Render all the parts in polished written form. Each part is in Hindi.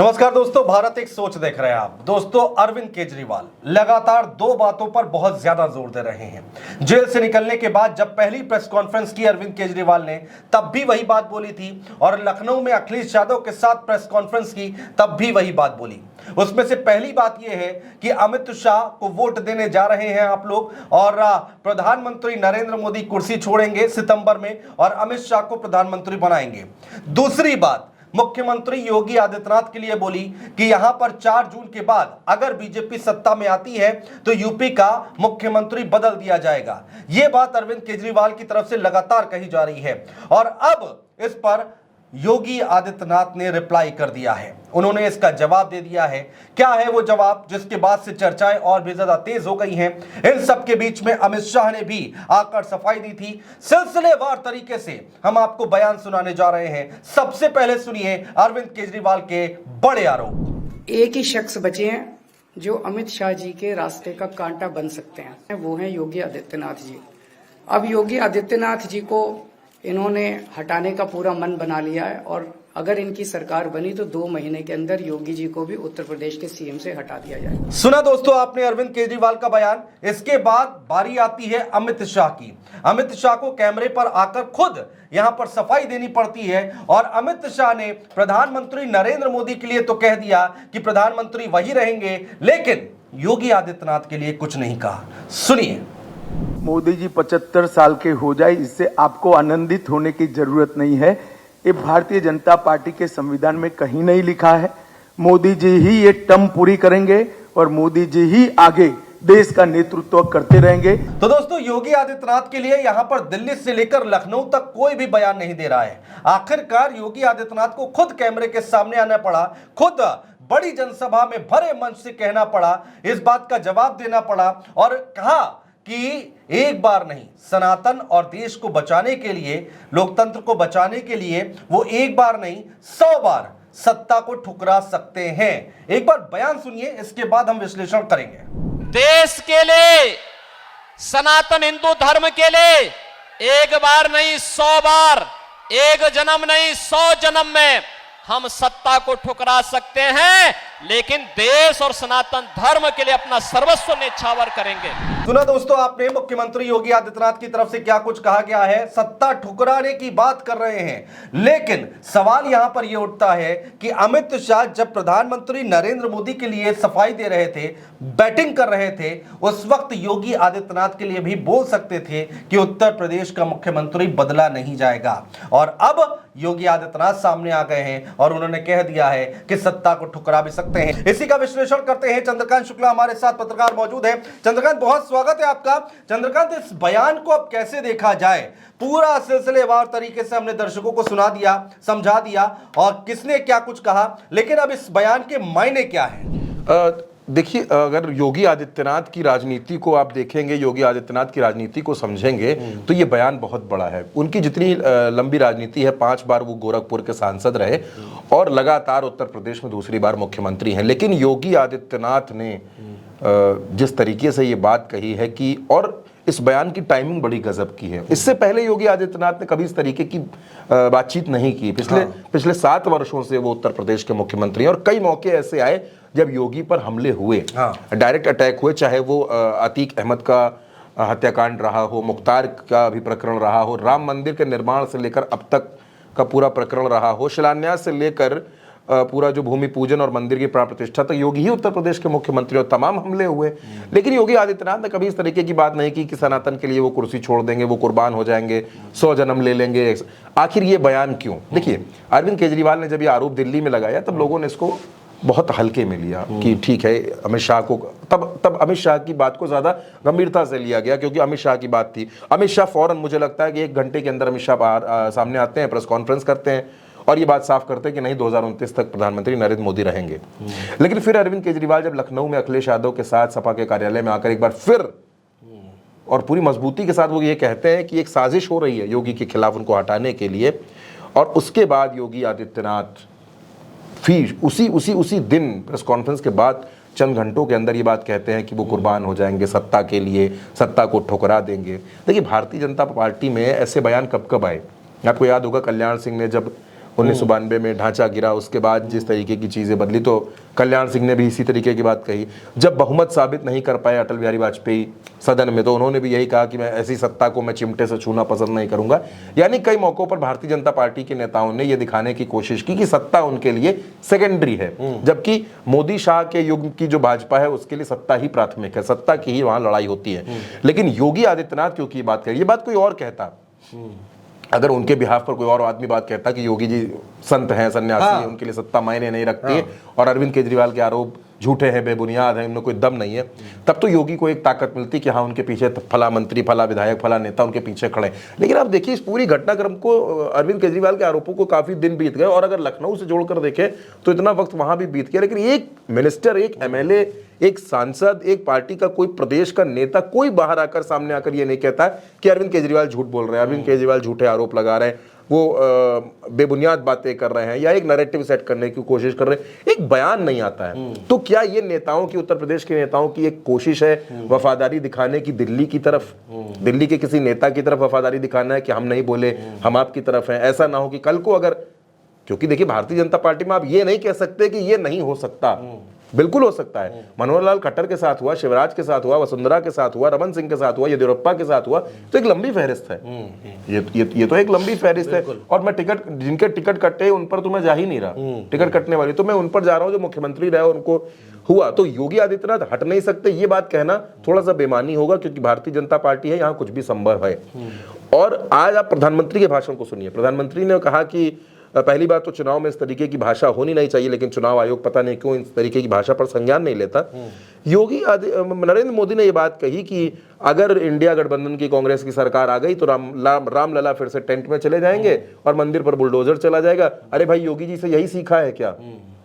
नमस्कार दोस्तों, भारत एक सोच देख रहे हैं आप। दोस्तों, अरविंद केजरीवाल लगातार दो बातों पर बहुत ज्यादा जोर दे रहे हैं। जेल से निकलने के बाद जब पहली प्रेस कॉन्फ्रेंस की अरविंद केजरीवाल ने, तब भी वही बात बोली थी, और लखनऊ में अखिलेश यादव के साथ प्रेस कॉन्फ्रेंस की, तब भी वही बात बोली। उसमें से पहली बात यह है कि अमित शाह को वोट देने जा रहे हैं आप लोग, और प्रधानमंत्री नरेंद्र मोदी कुर्सी छोड़ेंगे सितंबर में और अमित शाह को प्रधानमंत्री बनाएंगे। दूसरी बात मुख्यमंत्री योगी आदित्यनाथ के लिए बोली कि यहां पर 4 जून के बाद अगर बीजेपी सत्ता में आती है तो यूपी का मुख्यमंत्री बदल दिया जाएगा। यह बात अरविंद केजरीवाल की तरफ से लगातार कही जा रही है, और अब इस पर योगी आदित्यनाथ ने रिप्लाई कर दिया है। उन्होंने इसका जवाब दे दिया है। क्या है वो जवाब, जिसके बाद से चर्चाएं और भी ज्यादा तेज हो गई हैं। इन सब के बीच में अमित शाह ने भी आकर सफाई दी थी। सिलसिलेवार तरीके से हम आपको बयान सुनाने जा रहे हैं। सबसे पहले सुनिए अरविंद केजरीवाल के बड़े आरोप। एक ही शख्स बचे हैं जो अमित शाह जी के रास्ते का कांटा बन सकते हैं, वो हैं योगी आदित्यनाथ जी। अब योगी आदित्यनाथ जी को इन्होंने हटाने का पूरा मन बना लिया है, और अगर इनकी सरकार बनी तो 2 महीने के अंदर योगी जी को भी उत्तर प्रदेश के सीएम से हटा दिया जाए। सुना दोस्तों आपने अरविंद केजरीवाल का बयान। इसके बाद बारी आती है अमित शाह की। अमित शाह को कैमरे पर आकर खुद यहां पर सफाई देनी पड़ती है, और अमित शाह ने प्रधानमंत्री नरेंद्र मोदी के लिए तो कह दिया कि प्रधानमंत्री वही रहेंगे, लेकिन योगी आदित्यनाथ के लिए कुछ नहीं कहा। सुनिए। मोदी जी 75 साल के हो जाए, इससे आपको आनंदित होने की जरूरत नहीं है। ये भारतीय जनता पार्टी के संविधान में कहीं नहीं लिखा है। मोदी जी ही ये टर्म पूरी करेंगे और मोदी जी ही आगे देश का नेतृत्व करते रहेंगे। तो दोस्तों, योगी आदित्यनाथ के लिए यहां पर दिल्ली से लेकर लखनऊ तक कोई भी बयान नहीं दे रहा है। आखिरकार योगी आदित्यनाथ को खुद कैमरे के सामने आना पड़ा, खुद बड़ी जनसभा में भरे मंच से कहना पड़ा, इस बात का जवाब देना पड़ा, और कहा कि एक बार नहीं, सनातन और देश को बचाने के लिए, लोकतंत्र को बचाने के लिए वो एक बार नहीं 100 बार सत्ता को ठुकरा सकते हैं। एक बार बयान सुनिए, इसके बाद हम विश्लेषण करेंगे। देश के लिए, सनातन हिंदू धर्म के लिए एक बार नहीं 100 बार, एक जन्म नहीं 100 जन्म में हम सत्ता को ठुकरा सकते हैं, लेकिन देश और सनातन धर्म के लिए अपना सर्वस्व न्यौछावर करेंगे। सुना दोस्तों आपने मुख्यमंत्री योगी आदित्यनाथ की तरफ से क्या कुछ कहा गया है। सत्ता ठुकराने की बात कर रहे हैं, लेकिन सवाल यहां पर यह उठता है कि अमित शाह जब प्रधानमंत्री नरेंद्र मोदी के लिए सफाई दे रहे थे, बैटिंग कर रहे थे, उस वक्त योगी आदित्यनाथ के लिए भी बोल सकते थे कि उत्तर प्रदेश का मुख्यमंत्री बदला नहीं जाएगा। और अब योगी आदित्यनाथ सामने आ गए हैं और उन्होंने कह दिया है कि सत्ता को ठुकरा भी सकते हैं। इसी का विश्लेषण करते हैं। चंद्रकांत शुक्ला हमारे साथ पत्रकार मौजूद है। चंद्रकांत, बहुत स्वागत है आपका। चंद्रकांत, इस बयान को अब कैसे देखा जाए? पूरा सिलसिलेवार तरीके से हमने दर्शकों को सुना दिया, समझा दिया, और किसने क्या कुछ कहा, लेकिन अब इस बयान के मायने क्या है? देखिए, अगर योगी आदित्यनाथ की राजनीति को आप देखेंगे, योगी आदित्यनाथ की राजनीति को समझेंगे, तो ये बयान बहुत बड़ा है। उनकी जितनी लंबी राजनीति है, 5 बार वो गोरखपुर के सांसद रहे और लगातार उत्तर प्रदेश में दूसरी बार मुख्यमंत्री हैं। लेकिन योगी आदित्यनाथ ने जिस तरीके से ये बात कही है कि, और इस बयान की टाइमिंग बड़ी गजब की है। इससे पहले योगी आदित्यनाथ ने कभी इस तरीके की बातचीत नहीं की। पिछले 7 वर्षों से वो उत्तर प्रदेश के मुख्यमंत्री हैं, और कई मौके ऐसे आए जब योगी पर हमले हुए, डायरेक्ट अटैक हुए, चाहे वो अतीक अहमद का हत्याकांड रहा हो, मुख्तार का भी प्रकरण रहा हो, राम मंदिर के निर्माण से लेकर अब तक का पूरा प्रकरण रहा हो, शिलान्यास से लेकर पूरा जो भूमि पूजन और मंदिर की प्राण प्रतिष्ठा, तो योगी ही उत्तर प्रदेश के मुख्यमंत्री और तमाम हमले हुए। लेकिन योगी आदित्यनाथ ने कभी इस तरीके की बात नहीं की कि सनातन के लिए वो कुर्सी छोड़ देंगे, वो कुर्बान हो जाएंगे, 100 जन्म ले लेंगे। आखिर ये बयान क्यों? देखिए, अरविंद केजरीवाल ने जब ये आरोप दिल्ली में लगाया, तब लोगों ने इसको बहुत हल्के में लिया कि ठीक है, अमित शाह को, तब अमित शाह की बात को ज्यादा गंभीरता से लिया गया, क्योंकि अमित शाह की बात थी। अमित शाह फौरन, मुझे लगता है कि 1 घंटे के अंदर अमित शाह सामने आते हैं, प्रेस कॉन्फ्रेंस करते हैं और ये बात साफ करते हैं कि नहीं, 2029 तक प्रधानमंत्री नरेंद्र मोदी रहेंगे। लेकिन फिर अरविंद केजरीवाल जब लखनऊ में अखिलेश यादव के साथ सपा के कार्यालय में आकर एक बार फिर और पूरी मजबूती के साथ वो ये कहते हैं कि एक साजिश हो रही है योगी के खिलाफ उनको हटाने के लिए, और उसके बाद योगी आदित्यनाथ फिर उसी दिन प्रेस कॉन्फ्रेंस के बाद चंद घंटों के अंदर ये बात कहते हैं कि वो कुर्बान हो जाएंगे सत्ता के लिए, सत्ता को ठुकरा देंगे। देखिए, भारतीय जनता पार्टी में ऐसे बयान कब कब आए? आपको याद होगा, कल्याण सिंह ने जब 1992 में ढांचा गिरा, उसके बाद जिस तरीके की चीज़ें बदली, तो कल्याण सिंह ने भी इसी तरीके की बात कही। जब बहुमत साबित नहीं कर पाए अटल बिहारी वाजपेयी सदन में, तो उन्होंने भी यही कहा कि मैं ऐसी सत्ता को मैं चिमटे से छूना पसंद नहीं करूंगा। यानी कई मौकों पर भारतीय जनता पार्टी के नेताओं ने यह दिखाने की कोशिश की कि सत्ता उनके लिए सेकेंडरी है, जबकि मोदी शाह के युग की जो भाजपा है उसके लिए सत्ता ही प्राथमिक है, सत्ता की ही वहां लड़ाई होती है। लेकिन योगी आदित्यनाथ क्योंकि ये बात कही, ये बात कोई और कहता, अगर उनके बिहाफ पर कोई और आदमी बात कहता कि योगी जी संत हैं, सन्यासी हैं, उनके लिए सत्ता मायने नहीं रखती है और अरविंद केजरीवाल के आरोप झूठे हैं, बेबुनियाद हैं, उनमें कोई दम नहीं है, तब तो योगी को एक ताकत मिलती कि हाँ उनके पीछे फला मंत्री, फला विधायक, फला नेता उनके पीछे खड़े। लेकिन आप देखिए इस पूरी घटनाक्रम को, अरविंद केजरीवाल के आरोपों को काफी दिन बीत गए, और अगर लखनऊ से जोड़कर देखें तो इतना वक्त वहां भी बीत गया, लेकिन एक मिनिस्टर, एक एमएलए, एक सांसद, एक पार्टी का कोई प्रदेश का नेता, कोई बाहर आकर सामने आकर ये नहीं कहता कि अरविंद केजरीवाल झूठ बोल रहे हैं, अरविंद केजरीवाल झूठे आरोप लगा रहे हैं, वो बेबुनियाद बातें कर रहे हैं या एक नैरेटिव सेट करने की कोशिश कर रहे हैं, एक बयान नहीं आता है। तो क्या ये नेताओं की, उत्तर प्रदेश के नेताओं की एक कोशिश है वफादारी दिखाने की दिल्ली की तरफ, दिल्ली के किसी नेता की तरफ वफादारी दिखाना है कि हम नहीं बोले, हम आपकी तरफ हैं? ऐसा ना हो कि कल को अगर, क्योंकि देखिए भारतीय जनता पार्टी में आप ये नहीं कह सकते कि ये नहीं हो सकता, बिल्कुल हो सकता है। मनोहर लाल खट्टर के साथ हुआ, शिवराज के साथ हुआ, वसुंधरा के साथ हुआ, रमन सिंह के साथ हुआ, येदियुरप्पा के साथ हुआ, तो एक लंबी फहरिस्त है। ये तो एक लंबी फहरिस्त है। और मैं टिकट, जिनके टिकट कटे उन पर तो मैं जा ही नहीं रहा, टिकट कटने वाली तो मैं उन पर जा रहा हूं जो मुख्यमंत्री रहे उनको हुआ। तो योगी आदित्यनाथ हट नहीं सकते, ये बात कहना थोड़ा सा बेमानी होगा, क्योंकि भारतीय जनता पार्टी है, यहाँ कुछ भी संभव है। और आज आप प्रधानमंत्री के भाषण को सुनिए। प्रधानमंत्री ने कहा कि पहली बात तो चुनाव में इस तरीके की भाषा होनी नहीं चाहिए, लेकिन चुनाव आयोग पता नहीं क्यों इस तरीके की भाषा पर संज्ञान नहीं लेता। नरेंद्र मोदी ने यह बात कही कि अगर इंडिया गठबंधन की, कांग्रेस की सरकार आ गई तो रामलला फिर से टेंट में चले जाएंगे और मंदिर पर बुलडोजर चला जाएगा। अरे भाई, योगी जी से यही सीखा है क्या?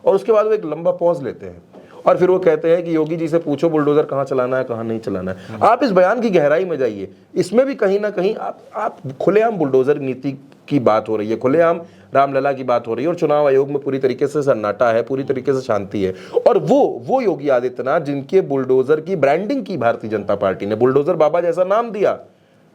और उसके बाद वो एक लंबा पॉज लेते हैं और फिर वो कहते हैं कि योगी जी से पूछो बुलडोजर कहाँ चलाना है, कहाँ नहीं चलाना है। आप इस बयान की गहराई में जाइए, इसमें भी कहीं ना कहीं आप खुलेआम बुलडोजर नीति की बात हो रही है, खुलेआम रामलला की बात हो रही है, और चुनाव आयोग में पूरी तरीके से सन्नाटा है, पूरी तरीके से शांति है। और वो योगी आदित्यनाथ जिनके बुलडोजर की ब्रांडिंग की भारतीय जनता पार्टी ने, बुलडोजर बाबा जैसा नाम दिया,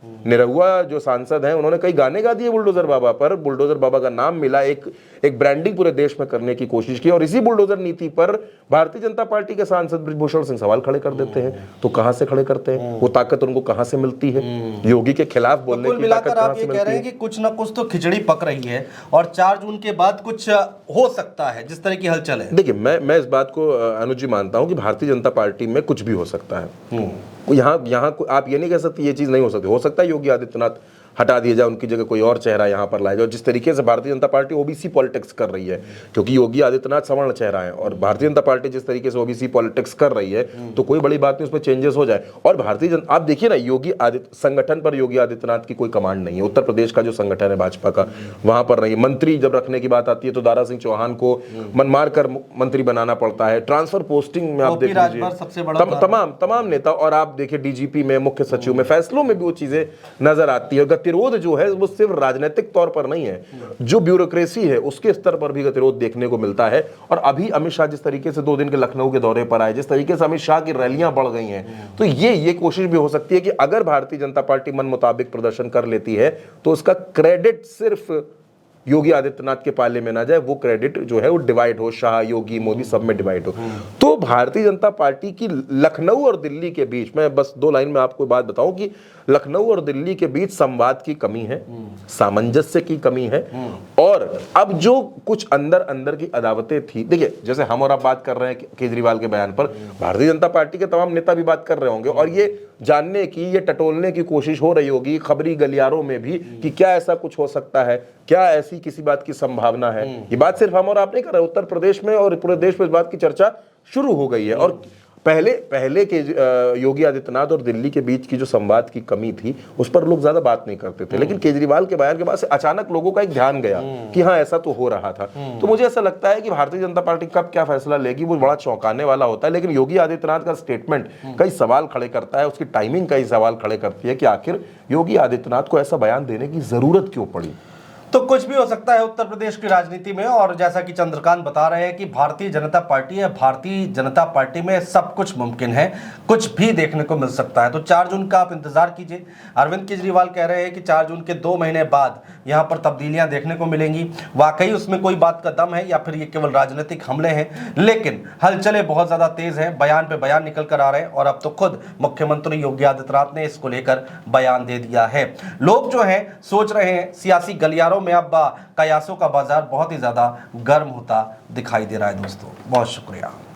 निरहुआ जो सांसद हैं उन्होंने कई गाने गा दिए बुलडोजर बाबा पर, बुलडोजर बाबा का नाम मिला, एक ब्रांडिंग पूरे देश में करने की कोशिश की, और इसी बुलडोजर नीति पर भारतीय जनता पार्टी के सांसद ब्रिजभूषण सिंह सवाल खड़े कर देते हैं। तो कहां से खड़े करते हैं? वो ताकत उनको कहां से मिलती है? योगी के खिलाफ बोलने की ताकत आप ये कह रहे हैं कि कुछ ना कुछ तो खिचड़ी पक रही है और 4 जून के बाद कुछ हो सकता है, जिस तरह की हलचल है। देखिए, मैं इस बात को अनुज जी मानता हूं कि भारतीय जनता पार्टी में कुछ भी हो सकता है। यहाँ आप ये नहीं कह सकते ये चीज नहीं हो सकता है योगी आदित्यनाथ हटा दिया जाए, उनकी जगह कोई और चेहरा यहाँ पर लाया जाए। जिस तरीके से Bharatiya Janata party OBC politics कर रही है, क्योंकि योगी आदित्यनाथ सवर्ण चेहरा है, और भारतीय जनता पार्टी जिस तरीके से ओबीसी पॉलिटिक्स कर रही है, तो कोई बड़ी बात नहीं उसमें चेंजेस हो जाए। और भारतीय जनता, आप देखिए ना, योगी संगठन पर योगी आदित्यनाथ की कोई कमांड नहीं है। उत्तर प्रदेश का जो संगठन है भाजपा का, वहां पर नहीं। मंत्री जब रखने की बात आती है तो दारा सिंह चौहान को मनमार कर मंत्री बनाना पड़ता है। ट्रांसफर पोस्टिंग में आप देख लीजिए तमाम नेता, और आप देखिए डीजीपी में, मुख्य सचिव में, फैसलों में भी वो चीजें नजर आती है। गतिरोध जो है वो सिर्फ राजनीतिक तौर पर नहीं है, जो ब्यूरोक्रेसी है उसके स्तर पर भी गतिरोध देखने को मिलता है। और अभी अमित शाह जिस तरीके से 2 दिन के लखनऊ के दौरे पर आए, जिस तरीके से अमित शाह की रैलियां बढ़ गई हैं, तो ये कोशिश भी हो सकती है कि अगर भारतीय जनता पार्टी मन मुताबिक प्रदर्शन कर लेती है तो उसका क्रेडिट सिर्फ योगी आदित्यनाथ के पाले में ना जाए, वो क्रेडिट जो है वो डिवाइड हो, शाह, योगी, मोदी सब में डिवाइड हो। तो भारतीय जनता पार्टी की लखनऊ और दिल्ली के बीच, मैं बस 2 लाइन में आपको बात बताऊं कि लखनऊ और दिल्ली के बीच संवाद की कमी है, सामंजस्य की कमी है। और अब जो कुछ अंदर की अदावतें थी, देखिए जैसे हम और आप बात कर रहे हैं केजरीवाल के बयान पर, भारतीय जनता पार्टी के तमाम नेता भी बात कर रहे होंगे, और ये जानने की, ये टटोलने की कोशिश हो रही होगी खबरी गलियारों में भी कि क्या ऐसा कुछ हो सकता है, क्या ऐसी किसी बात की संभावना है। ये बात सिर्फ हम और आप नहीं कर रहे, उत्तर प्रदेश में और पूरे देश में इस बात की चर्चा शुरू हो गई है। और पहले के योगी आदित्यनाथ और दिल्ली के बीच की जो संवाद की कमी थी, उस पर लोग ज्यादा बात नहीं करते थे। लेकिन केजरीवाल के बयान के बाद से अचानक लोगों का एक ध्यान गया कि हाँ ऐसा तो हो रहा था। तो मुझे ऐसा लगता है कि भारतीय जनता पार्टी कब क्या फैसला लेगी वो बड़ा चौंकाने वाला होता है। लेकिन योगी आदित्यनाथ का स्टेटमेंट कई सवाल खड़े करता है, उसकी टाइमिंग कई सवाल खड़े करती है कि आखिर योगी आदित्यनाथ को ऐसा बयान देने की जरूरत क्यों पड़ी। तो कुछ भी हो सकता है उत्तर प्रदेश की राजनीति में, और जैसा कि चंद्रकांत बता रहे हैं कि भारतीय जनता पार्टी है, भारतीय जनता पार्टी में सब कुछ मुमकिन है, कुछ भी देखने को मिल सकता है। तो 4 जून का आप इंतजार कीजिए। अरविंद केजरीवाल कह रहे हैं कि 4 जून के 2 महीने बाद यहां पर तब्दीलियां देखने को मिलेंगी। वाकई उसमें कोई बात का दम है या फिर ये केवल राजनीतिक हमले हैं? लेकिन हलचलें बहुत ज्यादा तेज हैं, बयान पे बयान निकल कर आ रहे हैं, और अब तो खुद मुख्यमंत्री योगी आदित्यनाथ ने इसको लेकर बयान दे दिया है। लोग जो हैं सोच रहे हैं, सियासी गलियारों में अब कयासों का बाजार बहुत ही ज्यादा गर्म होता दिखाई दे रहा है। दोस्तों बहुत शुक्रिया।